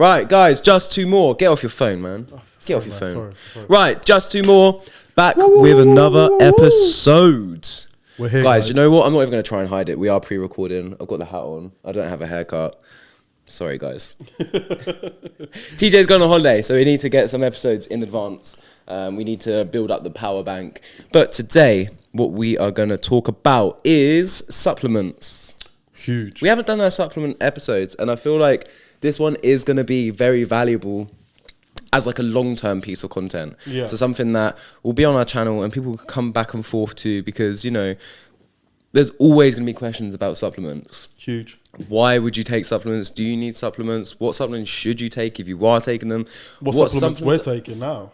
Right, guys, Just2More. Get off your phone, man. Get off your phone. Sorry. Right, Just2More. Back with another episode. We're here, guys, you know what? I'm not even going to try and hide it. We are pre-recording. I've got the hat on. I don't have a haircut. Sorry, guys. TJ's going on holiday, so we need to get some episodes in advance. We need to build up the power bank. But today, what we are going to talk about is supplements. Huge. We haven't done our supplement episodes, and I feel like this one is going to be very valuable as like a long-term piece of content. Yeah. So something that will be on our channel and people can come back and forth to, because, you know, there's always going to be questions about supplements. Huge. Why would you take supplements? Do you need supplements? What supplements should you take if you are taking them? What supplements we're taking now?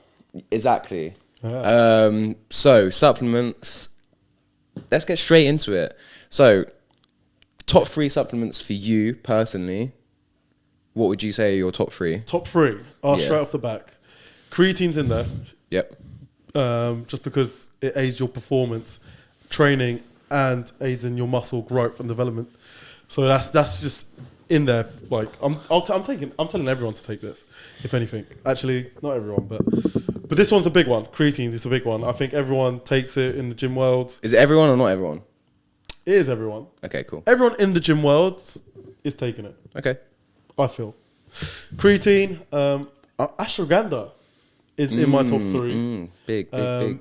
Exactly. Yeah. So supplements, let's get straight into it. So top 3 supplements for you personally. What would you say are your top 3? Top 3. Straight off the back. Creatine's in there. Yep. Just because it aids your performance, training, and aids in your muscle growth and development. So that's just in there. Like I'm telling everyone to take this. If anything, actually not everyone, but this one's a big one. Creatine is a big one. I think everyone takes it in the gym world. Is it everyone or not everyone? It is everyone. Okay, cool. Everyone in the gym world is taking it. Okay. I feel. Creatine, ashwagandha is in my top 3. Big.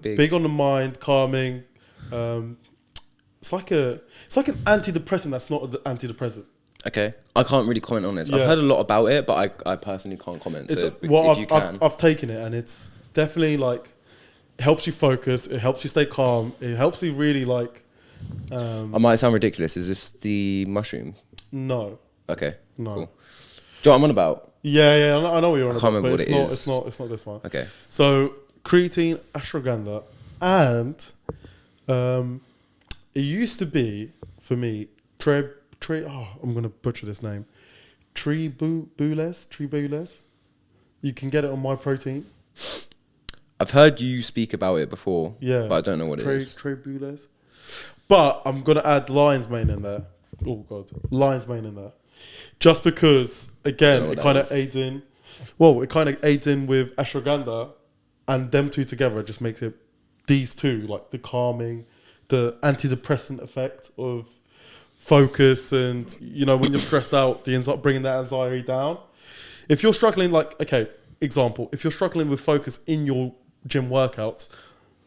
Big on the mind, calming. It's like an antidepressant that's not an antidepressant. Okay. I can't really comment on it. Yeah. I've heard a lot about it, but I personally can't comment. So I've taken it, and it's definitely like helps you focus. It helps you stay calm. It helps you really like. I might sound ridiculous. Is this the mushroom? No. Okay. No. Cool. Do you know what I'm on about? Yeah. I know what you're on I about. can't remember what it is. It's not this one. Okay. So creatine, ashwagandha, and it used to be for me I'm gonna butcher this name. Trebules. You can get it on My Protein. I've heard you speak about it before. Yeah. But I don't know what it is. Trebules. But I'm gonna add lion's mane in there. Oh god, lion's mane in there. Just because, again, it kind of aids in. Well, it kind of aids in with ashwagandha, and them two together just makes it these two, like the calming, the antidepressant effect of focus, and you know when you're stressed out, bringing that anxiety down. If you're struggling, if you're struggling with focus in your gym workouts,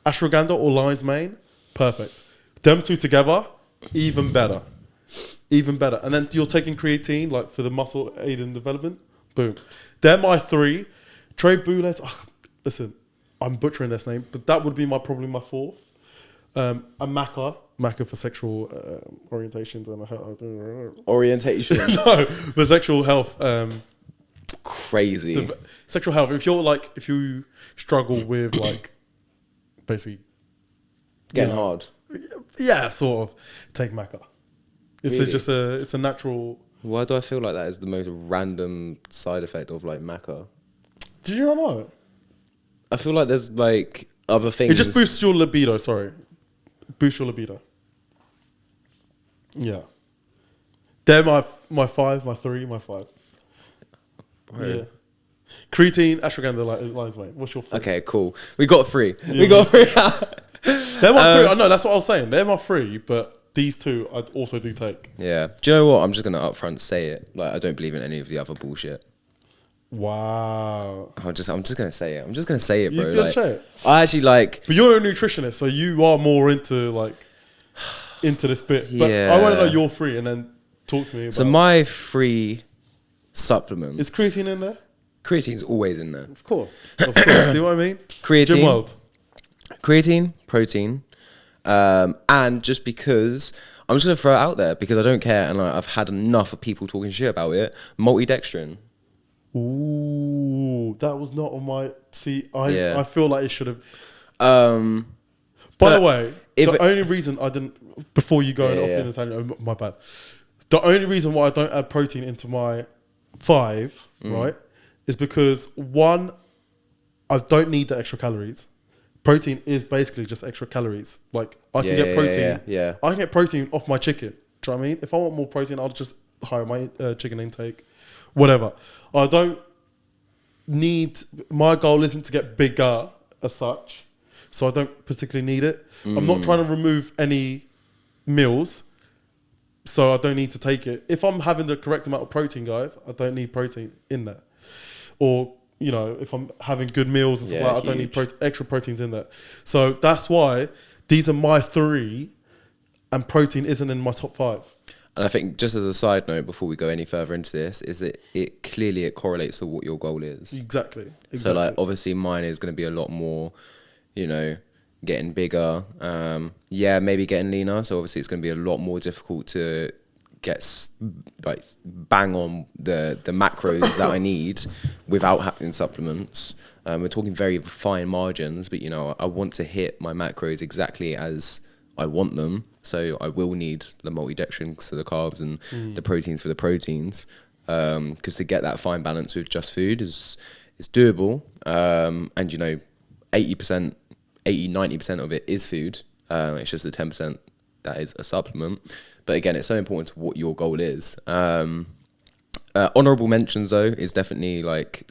ashwagandha or lion's mane, perfect. Them two together, even better. Even better. And then you're taking creatine, like for the muscle aid and development. Boom. They're my 3. Trebules. Listen, I'm butchering this name, but that would be probably my 4th. And maca for sexual orientations and Orientation. no, for sexual health. Crazy. Sexual health. If you struggle with basically Getting hard. Yeah, sort of. Take maca. It's a natural. Why do I feel like that is the most random side effect of like maca? Did you not know it? I feel like there's like other things. It just boosts your libido. Sorry, boosts your libido. Yeah, they're my 5, my 3, my 5. Right. Yeah, creatine, ashwagandha, lion's mane. What's your 3? Okay, cool. We got 3. Yeah. We got 3. They're my 3. I know that's what I was saying. They're my 3, but these 2 I also do take. Yeah. Do you know what? I'm just gonna upfront say it. Like I don't believe in any of the other bullshit. Wow. I'm just gonna say it. I'm just gonna say it, bro. You're gonna say it. I actually like. But you're a nutritionist, so you are more into this bit. But Yeah. I want to know your 3, and then talk to me about. So my 3 supplements. Is creatine in there? Creatine's always in there. Of course. See what I mean? Creatine. Gym world. Creatine, protein, and just because I'm just gonna throw it out there because I don't care, and I've had enough of people talking shit about it. Multidextrin. Ooh, that was not on my. See, I feel like it should have. By the way, the only reason I didn't before you go off in Italian, my bad. The only reason why I don't add protein into my 5, right, is because 1, I don't need the extra calories. Protein is basically just extra calories. Like I can get protein. Yeah. I can get protein off my chicken. Do you know what I mean? If I want more protein, I'll just higher my chicken intake. whatever. I don't my goal isn't to get bigger as such, so I don't particularly need it. I'm not trying to remove any meals, so I don't need to take it. If I'm having the correct amount of protein, guys, I don't need protein in there. Or, you know, if I'm having good meals and stuff like that, I don't need extra proteins in there. So that's why these are my 3, and protein isn't in my top 5. And I think, just as a side note, before we go any further into this, is it clearly correlates to what your goal is. Exactly. So, like, obviously mine is going to be a lot more, you know, getting bigger. Maybe getting leaner. So obviously it's going to be a lot more difficult to get, like, bang on the macros that I need without having supplements. We're talking very fine margins, but, you know, I want to hit my macros exactly as I want them, so I will need the multidextrins for the carbs and the proteins for the proteins, because to get that fine balance with just food is doable, and, you know, 90% of it is food. It's just the 10% that is a supplement. But again, it's so important to what your goal is. Honorable mentions though is definitely like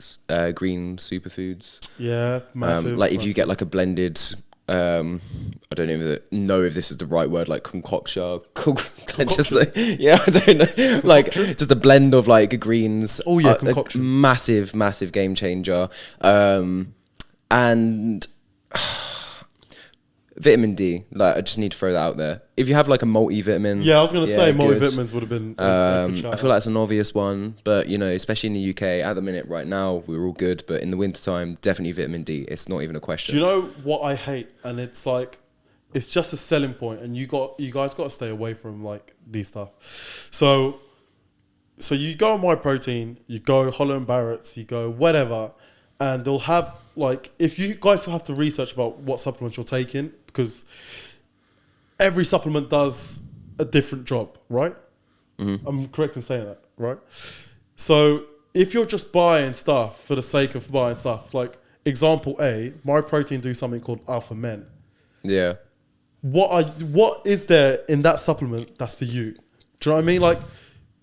green superfoods. Yeah, massive. Like if you get like a blended. I don't even know if this is the right word, like concoction. I don't know. Like just a blend of like greens. Oh yeah, concoction. Massive game changer. And vitamin D. Like I just need to throw that out there. If you have like a multivitamin, I was gonna say multivitamins would have been. I feel like it's an obvious one, but you know, especially in the UK at the minute, right now we're all good. But in the wintertime, definitely vitamin D. It's not even a question. Do you know what I hate? And it's like, it's just a selling point, and you guys got to stay away from like these stuff. So you go on My Protein, you go Holland & Barrett's, you go whatever, and they'll have like, if you guys have to research about what supplements you're taking, because every supplement does a different job, right? Mm-hmm. I'm correct in saying that, right? So if you're just buying stuff for the sake of buying stuff, like example A, My Protein do something called Alpha Men. Yeah. What is there in that supplement that's for you? Do you know what I mean? Like,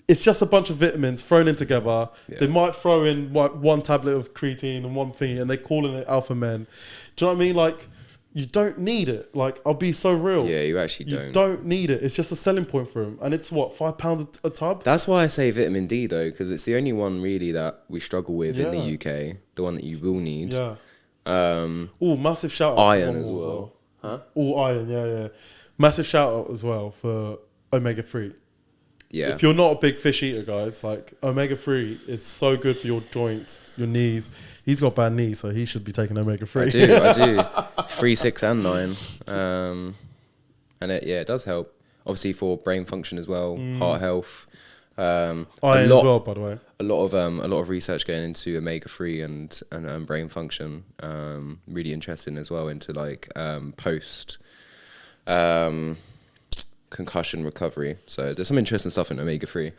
it's just a bunch of vitamins thrown in together. Yeah. They might throw in one tablet of creatine and one thing, and they're calling it Alpha Men. Do you know what I mean? Like, you don't need it. Like, I'll be so real. Yeah, you actually don't. You don't need it. It's just a selling point for them. And it's what, £5 a tub? That's why I say vitamin D though, because it's the only one really that we struggle with in the UK. The one that you will need. Yeah. Massive shout out. Iron as well. Huh? Iron, yeah. Massive shout out as well for omega-3. Yeah. If you're not a big fish eater, guys, like omega-3 is so good for your joints, your knees. He's got bad knees, so he should be taking omega-3. I do. 3, 6, and 9. And it does help. Obviously for brain function as well, heart health. Iron as well, by the way. A lot of research going into omega-3 and brain function. Really interesting as well into like post concussion recovery. So there's some interesting stuff in omega-3.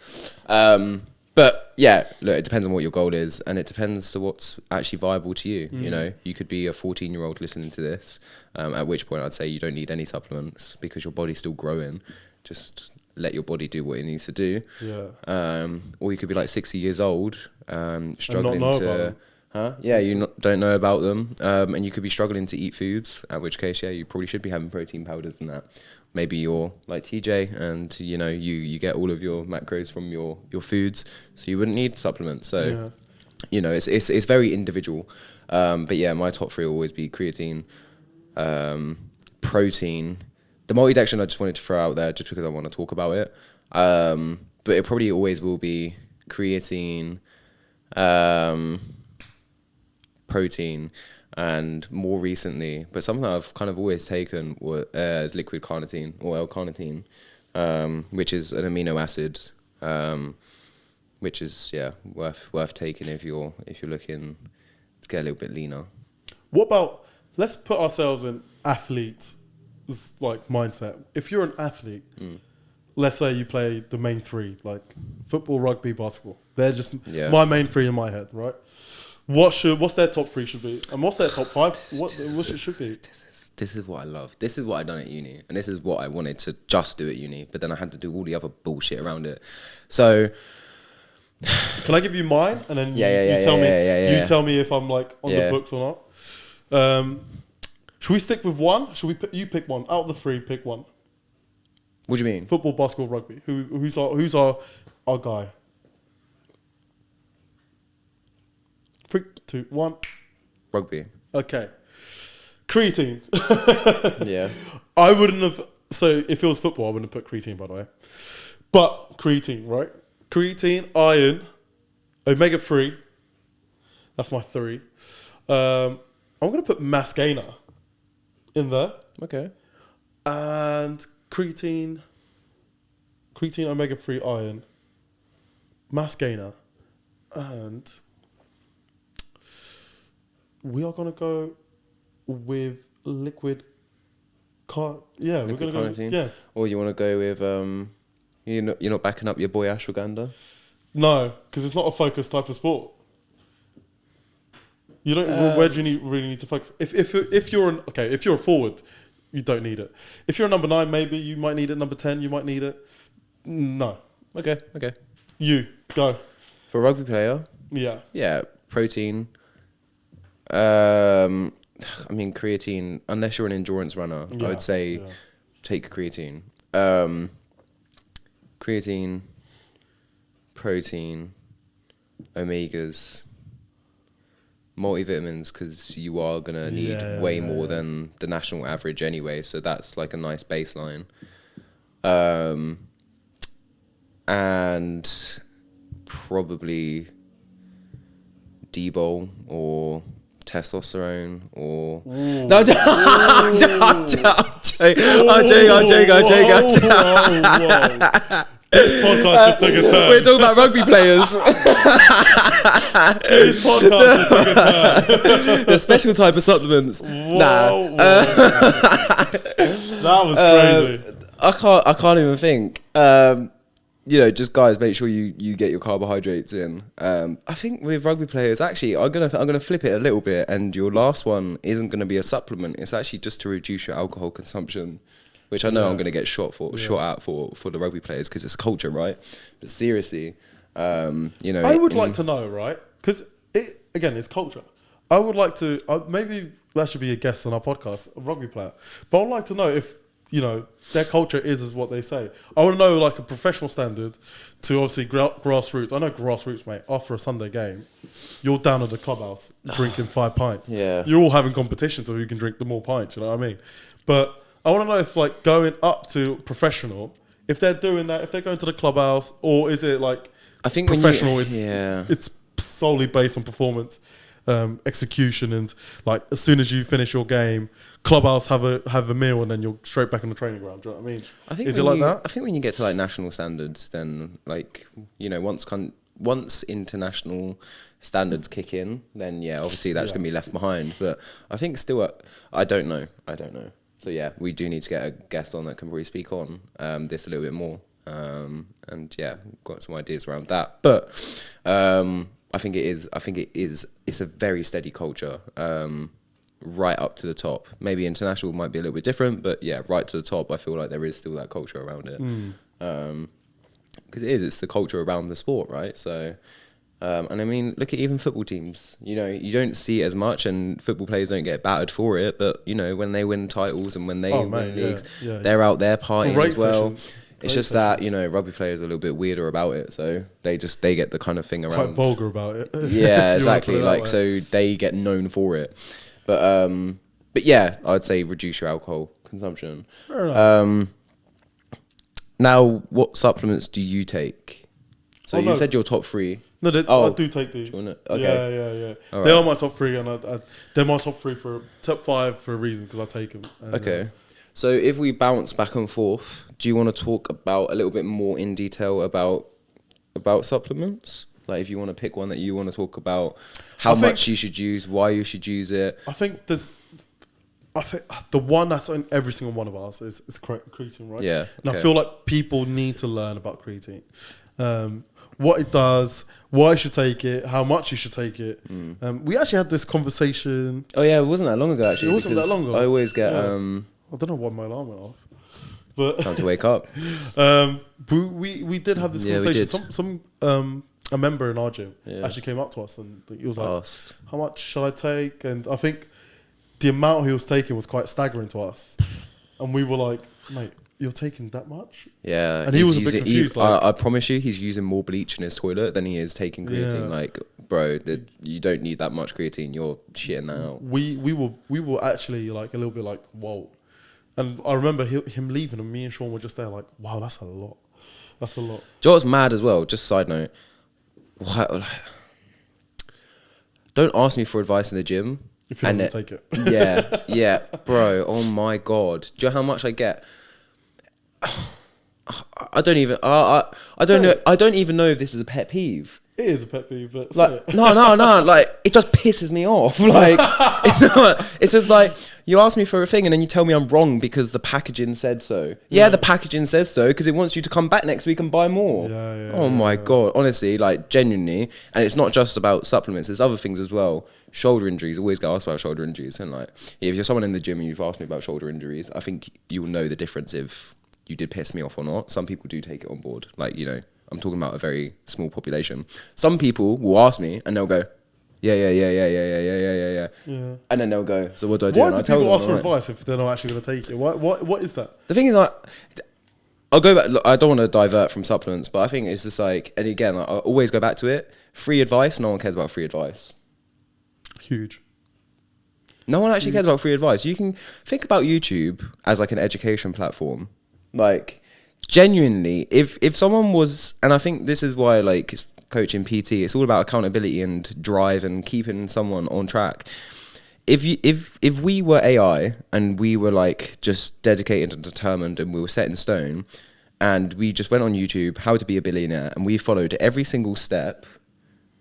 But yeah, look, it depends on what your goal is, and it depends to what's actually viable to you. You know, you could be a 14-year-old listening to this, at which point I'd say you don't need any supplements because your body's still growing. Just let your body do what it needs to do. Yeah. Or you could be like 60 years old, struggling to. You don't know about them, and you could be struggling to eat foods. At which case, you probably should be having protein powders and that. Maybe you're like TJ, and you know you get all of your macros from your foods, so you wouldn't need supplements. So, you know, it's very individual. But yeah, my top 3 will always be creatine, protein. The multidextrin I just wanted to throw out there just because I want to talk about it. But it probably always will be creatine, protein, and more recently, but something that I've kind of always taken is liquid carnitine or L-carnitine, which is an amino acid, which is worth taking if you're looking to get a little bit leaner. What about, let's put ourselves in athletes like mindset. If you're an athlete, let's say you play the main 3, like football, rugby, basketball. They're just my main 3 in my head, right? What's their top 3 should be, and what's their top 5? What it should be? This is what I love. This is what I done at uni, and this is what I wanted to just do at uni. But then I had to do all the other bullshit around it. So Can I give you mine and then Yeah, you tell me? yeah. You tell me if I'm like on the books or not. Should we stick with one? Should we? You pick one out of the three. Pick one. What do you mean? Football, basketball, rugby. Who's our guy? 3, 2, 1. Rugby. Okay. Creatine. Yeah. I wouldn't have. So if it was football, I wouldn't have put creatine, by the way. But creatine, right? Creatine, iron, omega 3. That's my 3. I'm gonna put mass gainer in there. Okay. And creatine, omega 3, iron, mass gainer, and we are gonna go with liquid. We're gonna carnitine. go. Yeah. Or you want to go with you're not backing up your boy ashwagandha? No, because it's not a focused type of sport. You don't. Where do you really need to focus? If you're if you're a forward, you don't need it. If you're a number 9, maybe you might need it. Number 10, you might need it. No. Okay. You go. For a rugby player, Yeah. protein. I mean creatine. Unless you're an endurance runner, I would say take creatine. Creatine, protein, omegas, multivitamins, because you are gonna need way more than the national average anyway. So that's like a nice baseline. And probably D-bol or testosterone or no, I'm joking. This podcast just took a turn. We're talking about rugby players. This podcast just took a turn. The special type of supplements. Whoa. That was crazy. I can't even think. Just guys, make sure you get your carbohydrates in. I think with rugby players, actually, I'm gonna flip it a little bit, and your last one isn't gonna be a supplement. It's actually just to reduce your alcohol consumption, which I know I'm gonna get shot out for the rugby players because it's culture, right? But seriously, I would like to know, right? Because it's culture. I would like to maybe that should be a guest on our podcast, a rugby player. But I'd like to know if their culture is what they say. I want to know like a professional standard to obviously grassroots. I know grassroots, mate. After a Sunday game, you're down at the clubhouse drinking 5 pints. Yeah, you're all having competitions of who can drink the more pints. You know what I mean? But I want to know if like going up to professional, if they're doing that, if they're going to the clubhouse, or is it like I think professional? It's solely based on performance. Execution, and like as soon as you finish your game, clubhouse have a meal and then you're straight back on the training ground. Do you know what I mean? I think is it like that? I think when you get to like national standards, then like once international standards kick in, then obviously that's gonna be left behind. But I think still, I don't know. So we do need to get a guest on that can probably speak on this a little bit more. Got some ideas around that, but. I think it is. It's a very steady culture, right up to the top. Maybe international might be a little bit different, but right to the top. I feel like there is still that culture around it, because it's the culture around the sport, right? So, and I mean, look at even football teams. You don't see it as much, and football players don't get battered for it. But when they win titles and when they win leagues, they're out there partying as well. It's just that, rugby players are a little bit weirder about it, so they get the kind of thing around. Quite vulgar about it. Yeah, exactly. So they get known for it. But I'd say reduce your alcohol consumption. Fair enough. Now, what supplements do you take? So you said your top 3. No, I do take these. Okay. Yeah. They are my top 3, and they're my top 3 for top 5 for a reason because I take them. And, okay. So if we bounce back and forth, do you want to talk about a little bit more in detail about supplements? Like if you want to pick one that you want to talk about, how much you should use, why you should use it. I think the one that's in every single one of ours is creatine, right? Yeah. And I feel like people need to learn about creatine. What it does, why you should take it, how much you should take it. We actually had this conversation. Oh yeah, it wasn't that long ago actually. It wasn't that long ago. I always get I don't know why my alarm went off. But time to wake up. we did have this conversation. We did. Some a member in our gym Yeah. actually came up to us and he was like, Asked. how much should I take? And I think the amount he was taking was quite staggering to us. And we were like, mate, you're taking that much? Yeah, And he was a bit confused. I promise you, he's using more bleach in his toilet than he is taking creatine. Yeah. Like, bro, you don't need that much creatine. You're shitting that out. We were actually like a little bit like, whoa. And I remember him leaving and me and Sean were just there like, wow, that's a lot. That's a lot. Do you know what's mad as well? Just side note. Why, don't ask me for advice in the gym. If you don't take it. Yeah, bro. Oh my God. Do you know how much I get? I don't even. I don't know. I don't even know if this is a pet peeve. It is a pet peeve, but Like, no. Like, it just pisses me off. Like, it's just like, you ask me for a thing and then you tell me I'm wrong because the packaging said so. Yeah, the packaging says so because it wants you to come back next week and buy more. Oh my God. Honestly, like, genuinely. And it's not just about supplements. There's other things as well. Shoulder injuries. Always get asked about shoulder injuries. And like, if you're someone in the gym and you've asked me about shoulder injuries, I think you will know the difference if you did piss me off or not. Some people do take it on board. Like, you know, I'm talking about a very small population. Some people will ask me and they'll go, yeah. And then they'll go, so what do I do? Why and do I tell people them, ask for advice if they're not actually going to take it? What is that? The thing is, like, I'll go back. Look, I don't want to divert from supplements, but I think it's just like, and again, I always go back to it. Free advice. No one cares about free advice. Huge. No one actually cares about free advice. You can think about YouTube as like an education platform. Like, genuinely, if someone was, and I think this is why, like, coaching PT, it's all about accountability and drive and keeping someone on track. If we were AI and we were like just dedicated and determined and we were set in stone and we just went on YouTube, how to be a billionaire, and we followed every single step,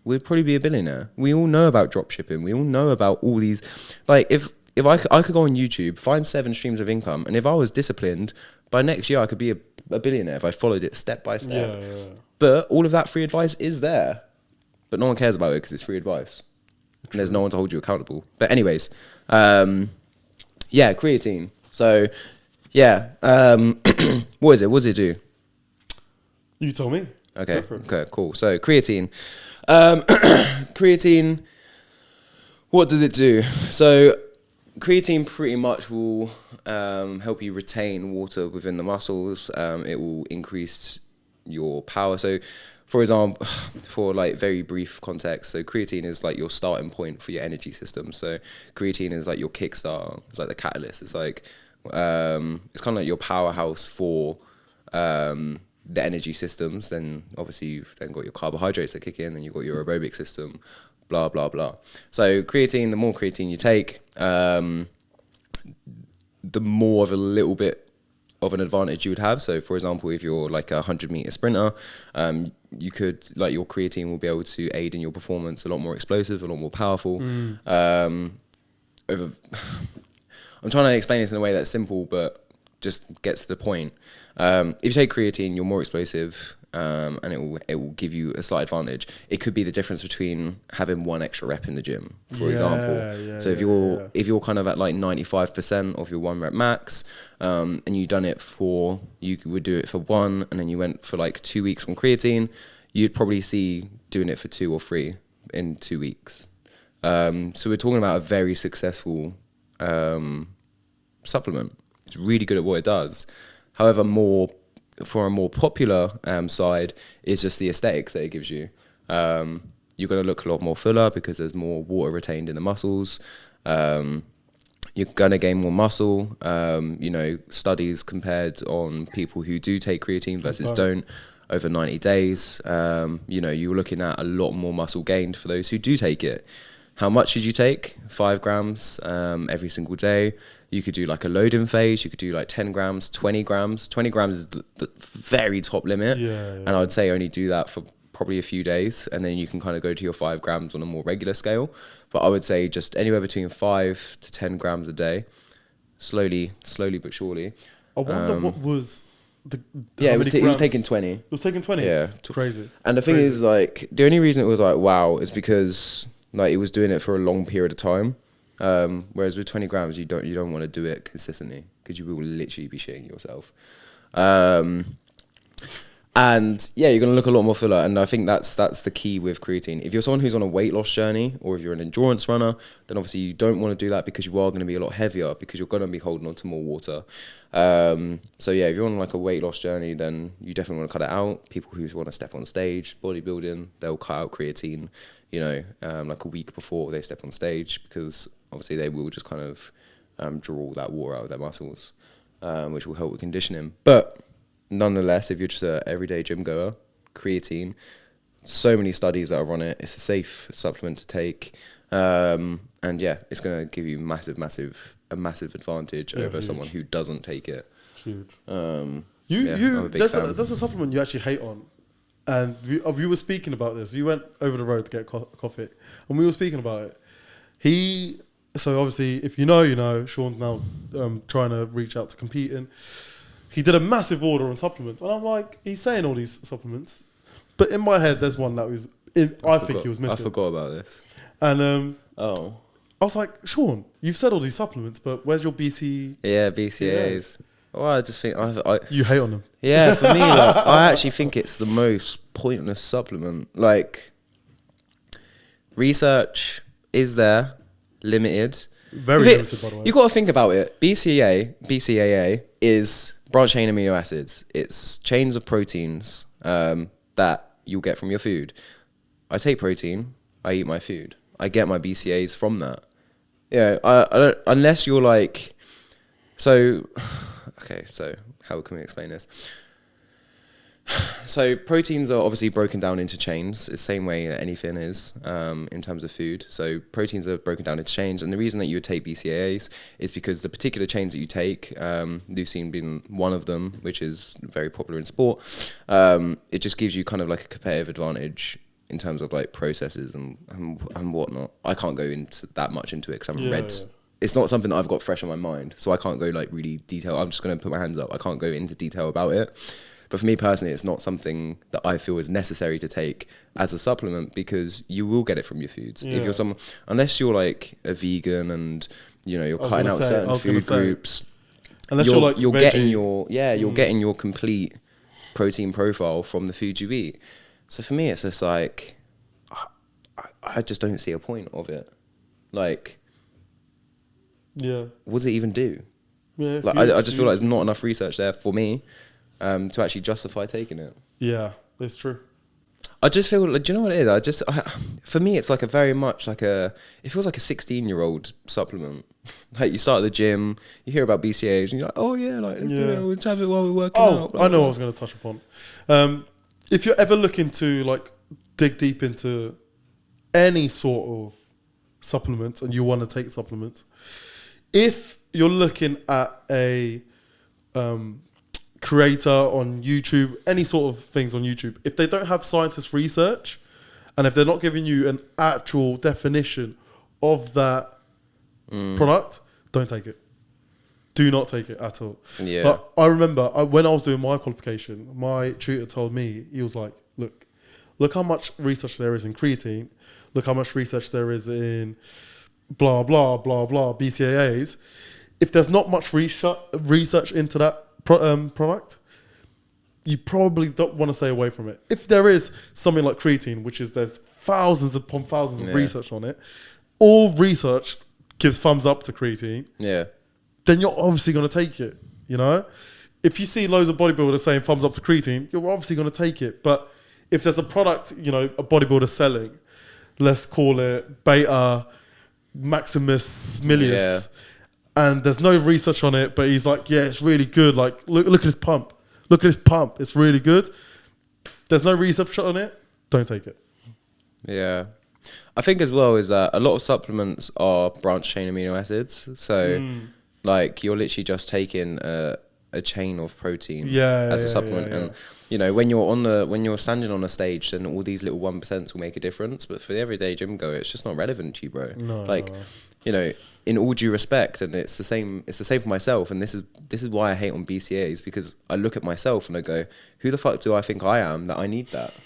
we'd probably be a billionaire. We all know about drop shipping. We all know about all these, like, if I could go on YouTube, find 7 streams of income, and if I was disciplined, by next year I could be a billionaire if I followed it step by step. Yeah. But all of that free advice is there. But no one cares about it because it's free advice. And there's no one to hold you accountable. But anyways, creatine. So, yeah. What is it? What does it do? You tell me. Okay, cool. So, creatine. Creatine, what does it do? So, creatine pretty much will help you retain water within the muscles. It will increase your power. So, for example, for like very brief context, so creatine is like your starting point for your energy system. So, creatine is like your kickstart. It's like the catalyst. It's like it's kind of like your powerhouse for the energy systems. Then obviously you've then got your carbohydrates that kick in, and you've got your aerobic system. Blah, blah, blah. So creatine, the more creatine you take, the more of a little bit of an advantage you would have. So for example, if you're like a 100-meter sprinter, you could, like, your creatine will be able to aid in your performance, a lot more explosive, a lot more powerful. I'm trying to explain this in a way that's simple, but just gets to the point. If you take creatine, you're more explosive, and it will give you a slight advantage. It could be the difference between having 1 extra rep in the gym, for example. So if you're kind of at like 95% of your 1 rep max, and you would do it for 1, and then you went for like 2 weeks on creatine, you'd probably see doing it for 2 or 3 in 2 weeks. So we're talking about a very successful supplement. It's really good at what it does. However, for a more popular side is just the aesthetics that it gives you. You're going to look a lot more fuller because there's more water retained in the muscles. You're going to gain more muscle. Studies compared on people who do take creatine versus don't over 90 days. You're looking at a lot more muscle gained for those who do take it. How much should you take? 5 grams every single day. You could do like a loading phase. You could do like 10 grams, 20 grams. 20 grams is the very top limit. And I would say only do that for probably a few days. And then you can kind of go to your 5 grams on a more regular scale. But I would say just anywhere between 5 to 10 grams a day. Slowly but surely. I wonder what was it was taking 20. It was taking 20? Yeah. Crazy. And the thing is, like, the only reason it was like, wow, is because like it was doing it for a long period of time. Whereas with 20 grams, you don't want to do it consistently because you will literally be shitting yourself. And yeah, you're gonna look a lot more fuller. And I think that's the key with creatine. If you're someone who's on a weight loss journey, or if you're an endurance runner, then obviously you don't want to do that, because you are going to be a lot heavier, because you're going to be holding on to more water. So yeah, if you're on like a weight loss journey, then you definitely want to cut it out. People who want to step on stage, bodybuilding, they'll cut out creatine, you know, like a week before they step on stage, because obviously they will just kind of draw all that water out of their muscles, which will help with conditioning. But nonetheless, if you're just an everyday gym goer, creatine, so many studies that are on it. It's a safe supplement to take, and yeah, it's going to give you a massive advantage over huge. someone who doesn't take it. Huge. There's There's a supplement you actually hate on, and we were speaking about this. We went over the road to get coffee, and we were speaking about it. So obviously, if you know, you know. Sean's now trying to reach out to competing. He did a massive order on supplements, and I'm like, he's saying all these supplements, but in my head, there's one that was, I think he was missing. I forgot about this. And I was like, Sean, you've said all these supplements, but where's your BC? Yeah, BCAAs. Well, I just think You hate on them. Yeah, for me, like, I actually think it's the most pointless supplement. Like, research is there, limited. Very limited, by the way. You got to think about it. BCAA is branched chain amino acids. It's chains of proteins that you'll get from your food. I take protein. I eat my food. I get my BCAAs from that. Yeah, I don't, unless you're like, so, okay, so how can we explain this? So proteins are obviously broken down into chains. It's the same way that anything is in terms of food. So proteins are broken down into chains, and the reason that you would take BCAAs is because the particular chains that you take, leucine being one of them, which is very popular in sport, it just gives you kind of like a competitive advantage in terms of like processes and whatnot. I can't go into that much into it because I haven't read. Yeah. It's not something that I've got fresh on my mind, so I can't go like really detail. I'm just going to put my hands up. I can't go into detail about it. But for me personally, it's not something that I feel is necessary to take as a supplement, because you will get it from your foods. Yeah. If you're someone, unless you're like a vegan and you know you're cutting out certain food groups, unless you're getting getting your complete protein profile from the food you eat. So for me, it's just like I just don't see a point of it. Like, yeah, what does it even do? Yeah, like I just feel like there's not enough research there for me. To actually justify taking it. Yeah, that's true. I just feel like, do you know what it is? For me, it's like it feels like a 16-year-old supplement. Like you start at the gym, you hear about BCAAs, and you're like, oh yeah, like let's do it, we'll have it while we're working out. I know what I was going to touch upon. If you're ever looking to like dig deep into any sort of supplement and you want to take supplements, if you're looking at a creator on YouTube, any sort of things on YouTube, if they don't have scientist research and if they're not giving you an actual definition of that product, don't take it. Do not take it at all. Yeah. But I remember when I was doing my qualification, my tutor told me, he was like, look how much research there is in creatine, look how much research there is in blah, blah, blah, blah, BCAAs. If there's not much research into that product, you probably don't want to stay away from it. If there is something like creatine, which is there's thousands upon thousands of research on it, all research gives thumbs up to creatine, then you're obviously going to take it, you know? If you see loads of bodybuilders saying thumbs up to creatine, you're obviously going to take it. But if there's a product, you know, a bodybuilder selling, let's call it Beta Maximus Milius, and there's no research on it, but he's like, yeah, it's really good. Like, look at this pump. Look at this pump. It's really good. There's no research on it. Don't take it. Yeah. I think as well is that a lot of supplements are branched chain amino acids. So, like, you're literally just taking a chain of protein as a supplement. And, you know, when you're standing on a stage, then all these little 1% will make a difference. But for the everyday gym goer, it's just not relevant to you, bro. No. You know, in all due respect, and it's the same for myself, and this is why I hate on BCAAs, because I look at myself and I go, who the fuck do I think I am that I need that?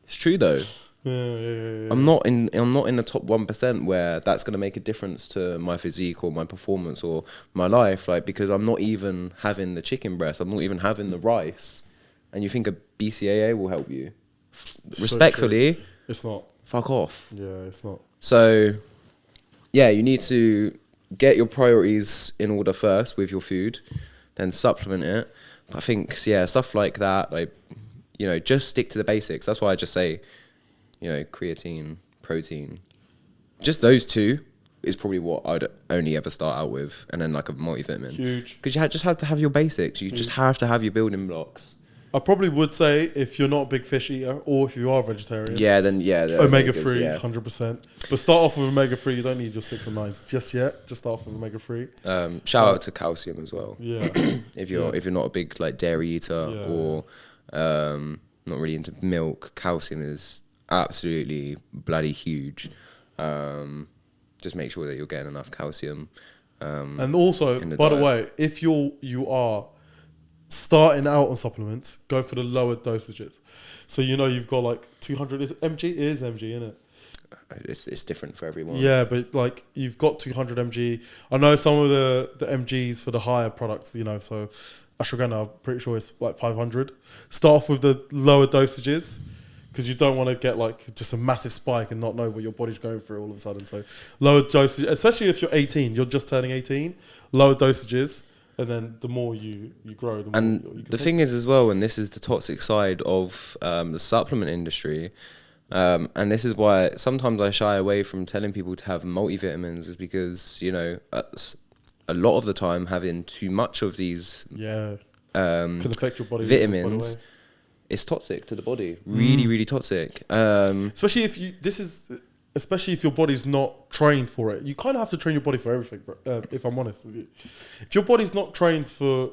It's true though. I'm not in the top 1% where that's going to make a difference to my physique or my performance or my life, like, because I'm not even having the chicken breast, I'm not even having the rice. and you think a BCAA will help you, So respectfully, true. It's not. fuck off. Yeah, it's not. So, yeah, you need to get your priorities in order first with your food, then supplement it. But I think, yeah, stuff like that, like, you know, just stick to the basics. That's why I just say, you know, creatine, protein. Just those two is probably what I'd only ever start out with. And then like a multivitamin. Huge. Because you just have to have your basics. You just have to have your building blocks. I probably would say if you're not a big fish eater or if you are vegetarian. Yeah, then yeah. The omega-3, yeah. 100%. But start off with omega-3. You don't need your 6 or 9s just yet. Just start off with omega-3. Shout out to calcium as well. Yeah. if you're not a big like dairy eater or not really into milk, calcium is absolutely bloody huge. Just make sure that you're getting enough calcium. And also, by diet. the way, if you are starting out on supplements, go for the lower dosages. So you know you've got like 200 is mg. It is mg, isn't it? It's different for everyone. Yeah, but like you've got 200 mg. I know some of the mgs for the higher products, you know, so ashwagandha, I'm pretty sure it's like 500. Start off with the lower dosages because you don't want to get like just a massive spike and not know what your body's going through all of a sudden. So lower dosages, especially if you're 18, you're just turning 18, lower dosages. And then the more you grow, the more you can the thing is as well, and this is the toxic side of the supplement industry, and this is why sometimes I shy away from telling people to have multivitamins, is because, you know, a lot of the time having too much of these can affect your body vitamins, it's toxic to the body. Really, really toxic. Especially if your body's not trained for it. You kind of have to train your body for everything, if I'm honest with you. If your body's not trained to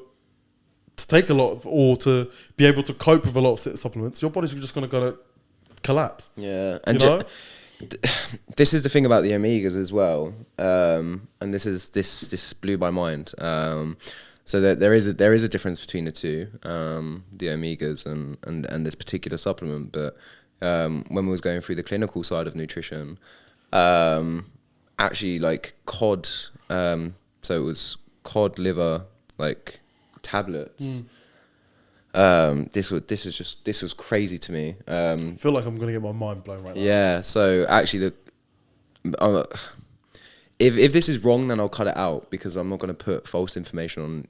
take a lot of, or to be able to cope with a lot of supplements, your body's just going to collapse. Yeah. And you know? This is the thing about the omegas as well. And this blew my mind. So that there is a difference between the two, the omegas and this particular supplement, but when we was going through the clinical side of nutrition, actually like cod, so it was cod liver like tablets. This was crazy to me. I feel like I'm gonna get my mind blown right now. Yeah. So actually, if this is wrong, then I'll cut it out because I'm not gonna put false information on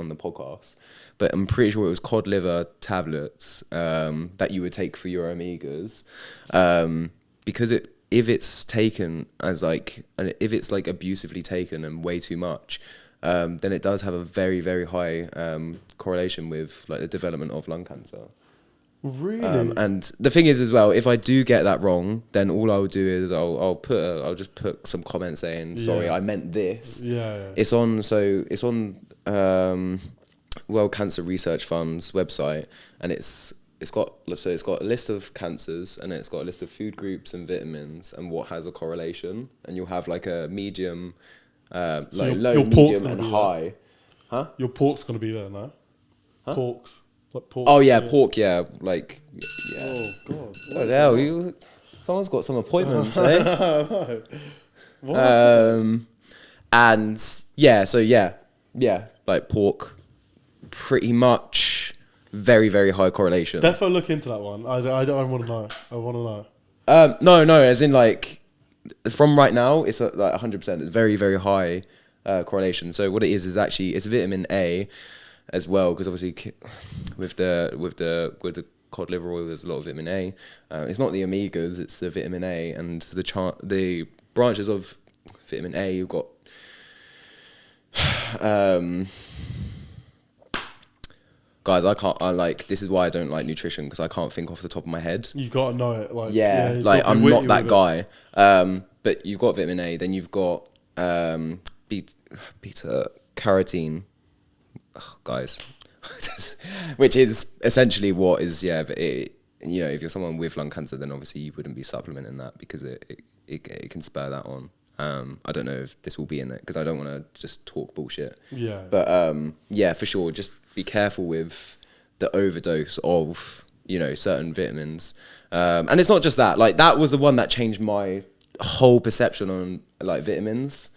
the podcast. But I'm pretty sure it was cod liver tablets that you would take for your omegas, because if it's taken as like, and if it's like abusively taken and way too much, then it does have a very, very high correlation with like the development of lung cancer. Really? And the thing is as well, if I do get that wrong, then all I'll do is I'll just put some comment saying, sorry, I meant this. Yeah. It's on World Cancer Research Fund's website, and it's got a list of cancers, and it's got a list of food groups and vitamins and what has a correlation, and you'll have like a medium, low, medium, and high. Huh? Your pork's gonna be there, no? Huh? Pork. Oh yeah, pork. Yeah, like yeah. Oh god. What the hell? Someone's got some appointments, eh? What? And yeah, so yeah, like pork, pretty much very, very high correlation. Defo look into that one. I want to know. I want to know. No, as in like from right now, it's like 100%. It's very, very high correlation. So what it is actually it's vitamin A as well, because obviously with the cod liver oil, there's a lot of vitamin A. It's not the omegas, it's the vitamin A, and the branches of vitamin A. You've got guys, this is why I don't like nutrition, because I can't think off the top of my head. You've got to know it. I'm not that guy. But you've got vitamin A, then you've got beta carotene, guys, which is essentially what is if you're someone with lung cancer, then obviously you wouldn't be supplementing that, because it can spur that on. I don't know if this will be in there, because I don't want to just talk bullshit. Yeah. But for sure, just be careful with the overdose of certain vitamins. And it's not just that. Like, that was the one that changed my whole perception on like vitamins.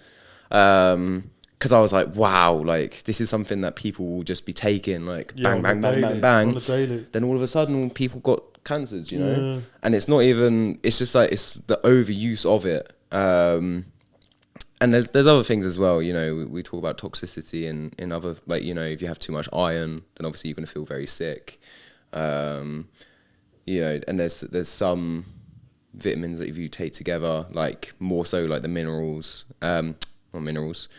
because I was like, wow, like this is something that people will just be taking, like bang, bang, bang, bang, bang. On a daily. Then all of a sudden, people got cancers, you know, and it's not even. It's just like it's the overuse of it. And there's other things as well, you know. We talk about toxicity in other, like, you know, if you have too much iron, then obviously you're going to feel very sick. You know, and there's some vitamins that if you take together, like more so like the minerals, not minerals.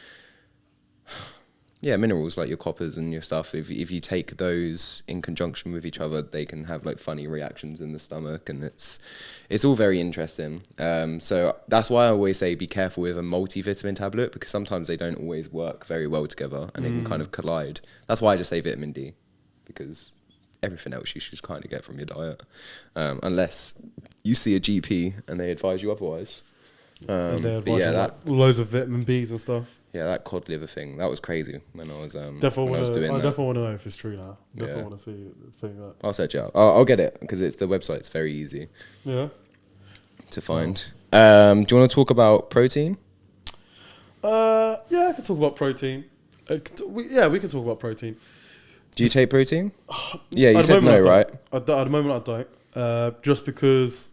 Yeah, minerals like your coppers and your stuff. If you take those in conjunction with each other, they can have like funny reactions in the stomach, and it's all very interesting. So that's why I always say be careful with a multivitamin tablet, because sometimes they don't always work very well together, and they can kind of collide. That's why I just say vitamin D, because everything else you should just kind of get from your diet, unless you see a GP and they advise you otherwise. And they advise you like loads of vitamin Bs and stuff. Yeah, that cod liver thing, that was crazy when I was doing I definitely want to know if it's true now. Definitely want to see the thing. That. I'll search it out. I'll get it, because it's the website's very easy. Yeah. To find. Do you want to talk about protein? Yeah, I can talk about protein. We can talk about protein. Do you take protein? Yeah, you said no, right? At the moment, I don't. Just because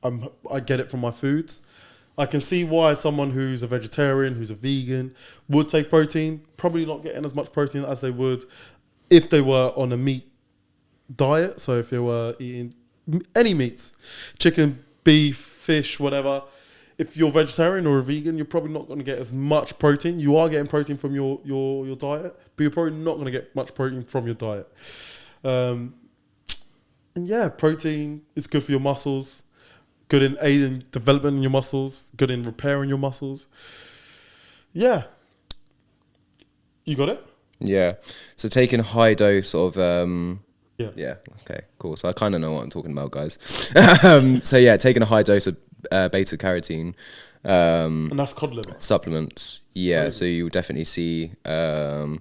I get it from my foods. I can see why someone who's a vegetarian, who's a vegan, would take protein. Probably not getting as much protein as they would if they were on a meat diet. So if they were eating any meats, chicken, beef, fish, whatever. If you're vegetarian or a vegan, you're probably not going to get as much protein. You are getting protein from your diet, but you're probably not going to get much protein from your diet. And yeah, protein is good for your muscles. Good in aiding development in your muscles. Good in repairing your muscles. Yeah. You got it? Yeah. So taking a high dose of... Yeah. Yeah. Okay, cool. So I kind of know what I'm talking about, guys. So yeah, taking a high dose of beta carotene. And that's cod liver? Supplements. Yeah, crazy. So you'll definitely see... so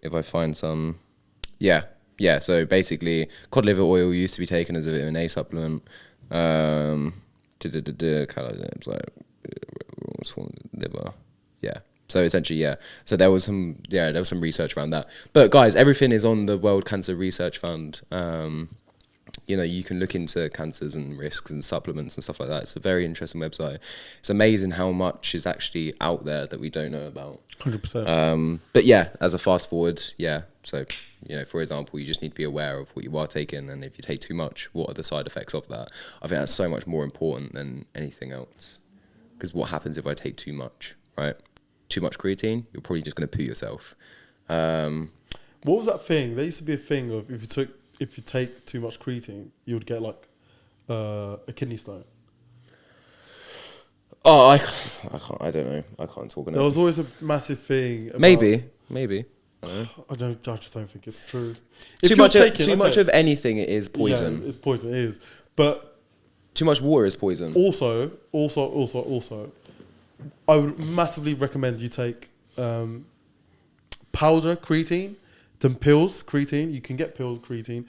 if I find some... Yeah. So basically, cod liver oil used to be taken as a vitamin A supplement. Liver. Yeah. So essentially, yeah. So there was some research around that. But guys, everything is on the World Cancer Research Fund. You know, you can look into cancers and risks and supplements and stuff like that. It's a very interesting website. It's amazing how much is actually out there that we don't know about. 100%. But yeah, as a fast forward, yeah. So, you know, for example, you just need to be aware of what you are taking, and if you take too much, what are the side effects of that? I think that's so much more important than anything else. Because what happens if I take too much, right? Too much creatine, you're probably just going to poo yourself. What was that thing? There used to be a thing of if you take too much creatine, you would get like a kidney stone. Oh, I don't know. I can't talk on it. There was always a massive thing. Maybe. I just don't think it's true. Too much of anything is poison. Yeah, it's poison. It is, but too much water is poison. Also, I would massively recommend you take powder creatine than pills creatine. You can get pills creatine.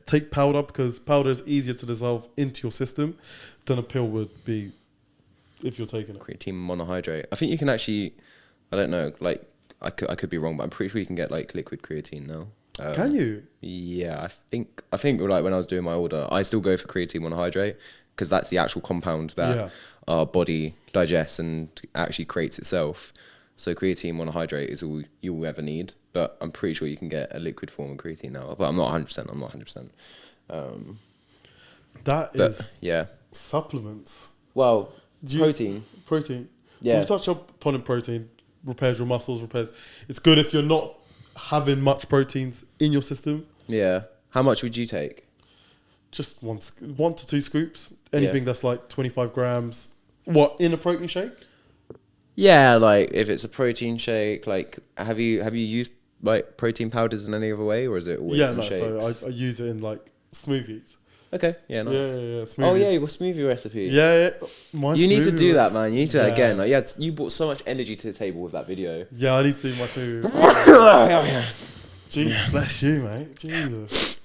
Take powder, because powder is easier to dissolve into your system than a pill would be if you're taking it. Creatine monohydrate. I think you can actually. I don't know. Like I could be wrong, but I'm pretty sure you can get like liquid creatine now. Can you? Yeah, I think like when I was doing my order, I still go for creatine monohydrate, because that's the actual compound that our body digests and actually creates itself. So creatine monohydrate is all you'll ever need, but I'm pretty sure you can get a liquid form of creatine now. But I'm not 100%. Yeah. Supplements. Well, protein. Yeah. We've touched upon protein. Repairs your muscles. It's good if you're not having much proteins in your system. Yeah. How much would you take? Just 1 to 2 scoops. Anything that's like 25 grams. What, in a protein shake? Yeah, like if it's a protein shake, like have you used like protein powders in any other way, or is it always in shakes? So I use it in like smoothies. Okay, yeah, nice. Yeah, smoothies. Oh yeah, your smoothie recipe. Yeah. You need to do that, man. You need to do that again. Like, you brought so much energy to the table with that video. Yeah, I need to do my smoothies. Jeez, bless you, mate. Jesus.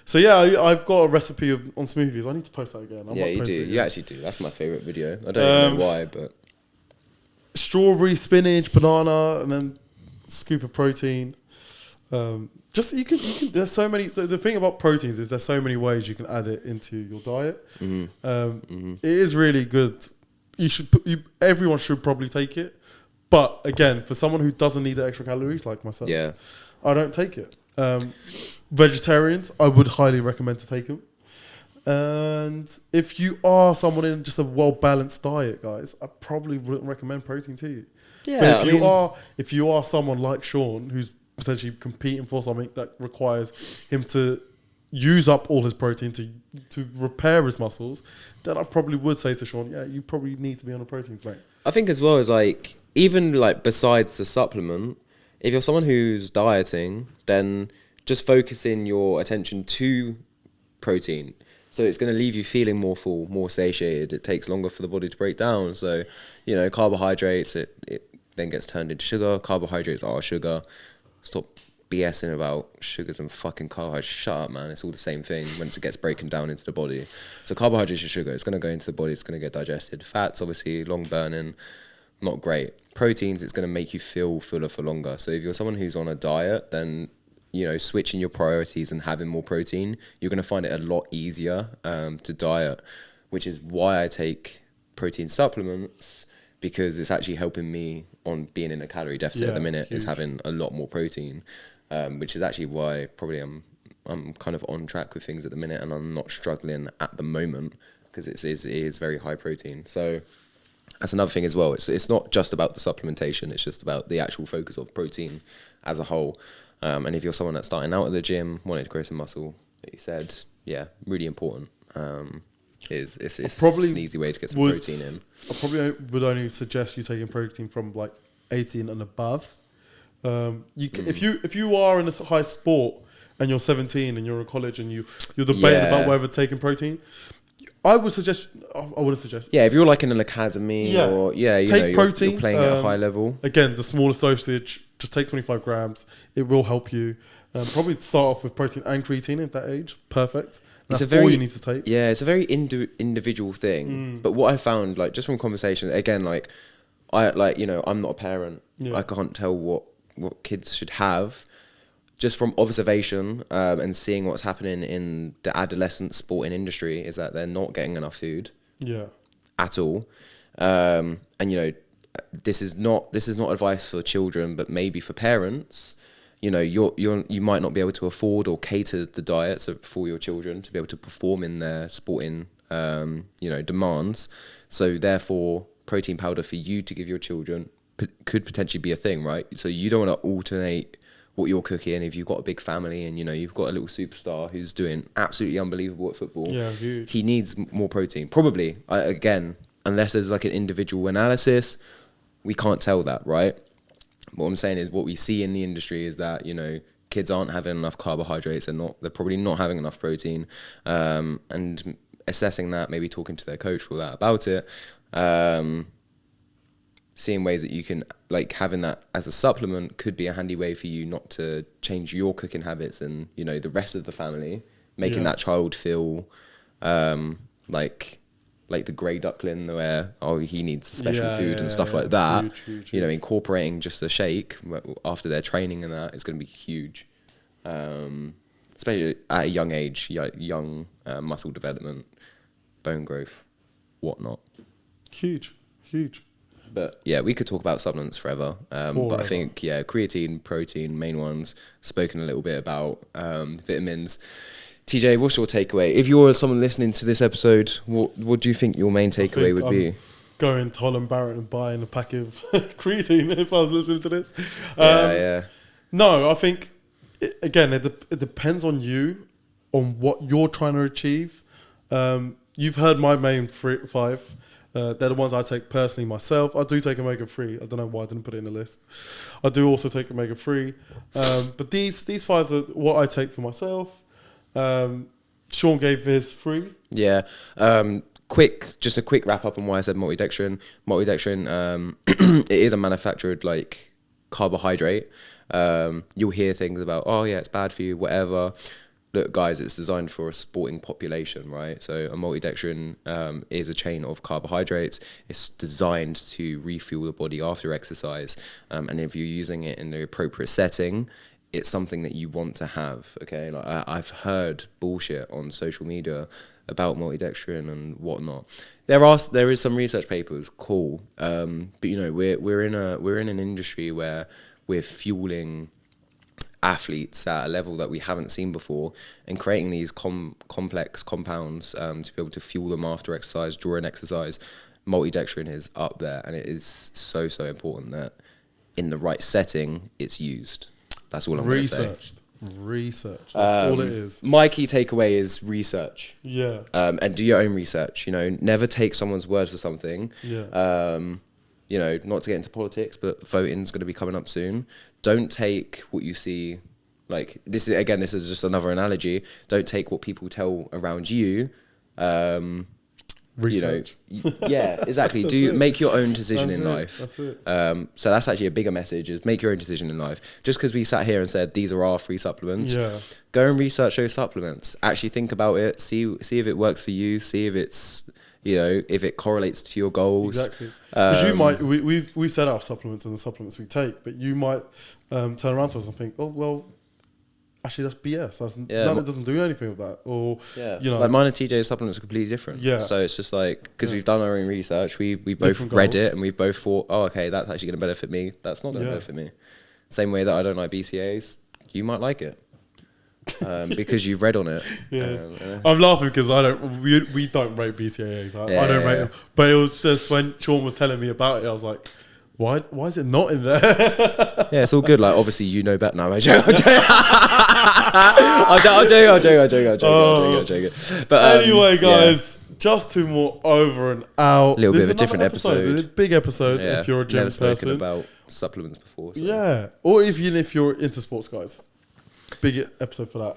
So yeah, I've got a recipe on smoothies. I need to post that again. You do. You actually do. That's my favourite video. I don't even know why, but strawberry, spinach, banana, and then scoop of protein. Just you can. There's so many. The thing about proteins is there's so many ways you can add it into your diet. It is really good. Everyone should probably take it. But again, for someone who doesn't need the extra calories like myself, I don't take it. Vegetarians, I would highly recommend to take them. And if you are someone in just a well-balanced diet, guys, I probably wouldn't recommend protein to you. Yeah, but if you are someone like Sean, who's potentially competing for something that requires him to use up all his protein to repair his muscles, then I probably would say to Sean, yeah, you probably need to be on a protein, mate. I think as well as like, even like besides the supplement, if you're someone who's dieting, then just focusing your attention to protein. So it's going to leave you feeling more full, more satiated. It takes longer for the body to break down. So, carbohydrates, it then gets turned into sugar. Carbohydrates are sugar. Stop BSing about sugars and fucking carbohydrates. Shut up, man. It's all the same thing once it gets broken down into the body. So carbohydrates are sugar. It's going to go into the body. It's going to get digested. Fats, obviously, long burning, not great. Proteins, it's going to make you feel fuller for longer. So if you're someone who's on a diet, then switching your priorities and having more protein, you're going to find it a lot easier to diet, which is why I take protein supplements, because it's actually helping me on being in a calorie deficit at the minute, is having a lot more protein, which is actually why probably I'm kind of on track with things at the minute, and I'm not struggling at the moment because it is very high protein. So that's another thing as well. It's not just about the supplementation, it's just about the actual focus of protein as a whole. And if you're someone that's starting out at the gym, wanting to grow some muscle, like you said, really important. It's an easy way to get some protein in. I probably would only suggest you taking protein from like 18 and above. If you are in a high sport and you're 17 and you're in college and you're debating about whether taking protein, I wouldn't suggest. Yeah, if you're like in an academy or take protein. You're playing at a high level. Again, the smallest dosage. Just take 25 grams. It will help you. Probably start off with protein and creatine at that age. Perfect. That's all you need to take. Yeah, it's a very individual thing. But what I found, like, just from conversation, again, like, I'm not a parent. I can't tell what kids should have. Just from observation and seeing what's happening in the adolescent sporting industry, is that they're not getting enough food. At all. And this is not advice for children, but maybe for parents. You might not be able to afford or cater the diets for your children to be able to perform in their sporting demands. So therefore, protein powder for you to give your children could potentially be a thing, right? So you don't want to alternate what you're cooking if you've got a big family and you've got a little superstar who's doing absolutely unbelievable at football. Huge. He needs more protein, probably. Again, unless there's like an individual analysis, we can't tell that, right? What I'm saying is, what we see in the industry is that kids aren't having enough carbohydrates, and they're probably not having enough protein, and assessing that, maybe talking to their coach or that about it, seeing ways that you can, like, having that as a supplement could be a handy way for you not to change your cooking habits and the rest of the family, making that child feel like the grey duckling, where he needs special food and stuff like that. Huge. Incorporating just a shake after their training and that is going to be huge, especially at a young age, young muscle development, bone growth, whatnot. Huge. But yeah, we could talk about supplements forever. But I think creatine, protein, main ones. Spoken a little bit about vitamins. TJ, what's your takeaway? If you're someone listening to this episode, what do you think your main takeaway would be? Going to Holland Barrett and buying a pack of creatine if I was listening to this. No, I think, it depends on you, on what you're trying to achieve. You've heard my main 5. They're the ones I take personally myself. I do take omega-3. I don't know why I didn't put it in the list. I do also take omega-3. But these 5 are what I take for myself. Sean gave his 3. Yeah. Just a quick wrap up on why I said multidextrin. It is a manufactured carbohydrate. You'll hear things about, it's bad for you, whatever. look, guys, it's designed for a sporting population, right? So a multidextrin is a chain of carbohydrates. It's designed to refuel the body after exercise. And if you're using it in the appropriate setting, it's something that you want to have, okay? Like I've heard bullshit on social media about multidextrin and whatnot. There is some research papers, cool, but you know we're in an industry where we're fueling athletes at a level that we haven't seen before, and creating these complex compounds to be able to fuel them after exercise, during exercise. Multidextrin is up there, and it is so important that in the right setting it's used. That's all I'm going to say. Research. That's all it is. My key takeaway is research. Yeah. And do your own research. You know, never take someone's word for something. Yeah. You know, not to get into politics, but voting's going to be coming up soon. Don't take what you see. Like this is just another analogy. Don't take what people tell around you. Research. You know, yeah, exactly. Make your own decision in life. That's it. So that's actually a bigger message: is make your own decision in life. Just because we sat here and said these are our free supplements, go and research those supplements. Actually think about it. See if it works for you. See if it's, you know, if it correlates to your goals. Exactly. Because you might, we've said our supplements and the supplements we take, but you might turn around to us and think, oh well, actually that's BS. It doesn't do anything with that. Or you know, like mine and TJ's supplements are completely different. Yeah. So it's just like, because we've done our own research, we both read it and we've both thought, oh okay, that's actually going to benefit me. That's not going to benefit me. Same way that I don't like BCAAs, you might like it. Because you've read on it. I'm laughing because we don't rate BCAAs. I don't rate them. But it was just when Sean was telling me about it, I was like, why is it not in there? Yeah, it's all good. Like, obviously, you know better. No, I'm joking. I'm joking. But anyway, guys, Just2More over and out. A little bit of a different episode. A big episode if you're a gym person. Never spoken about supplements before. So. Yeah, or even if you're into sports, guys. Big episode for that.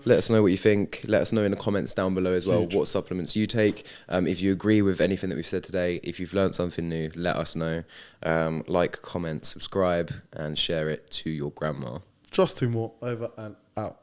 Let us know what you think. Let us know in the comments down below as well what supplements you take. If you agree with anything that we've said today, if you've learned something new, let us know. Like, comment, subscribe, and share it to your grandma. Just2More over and out.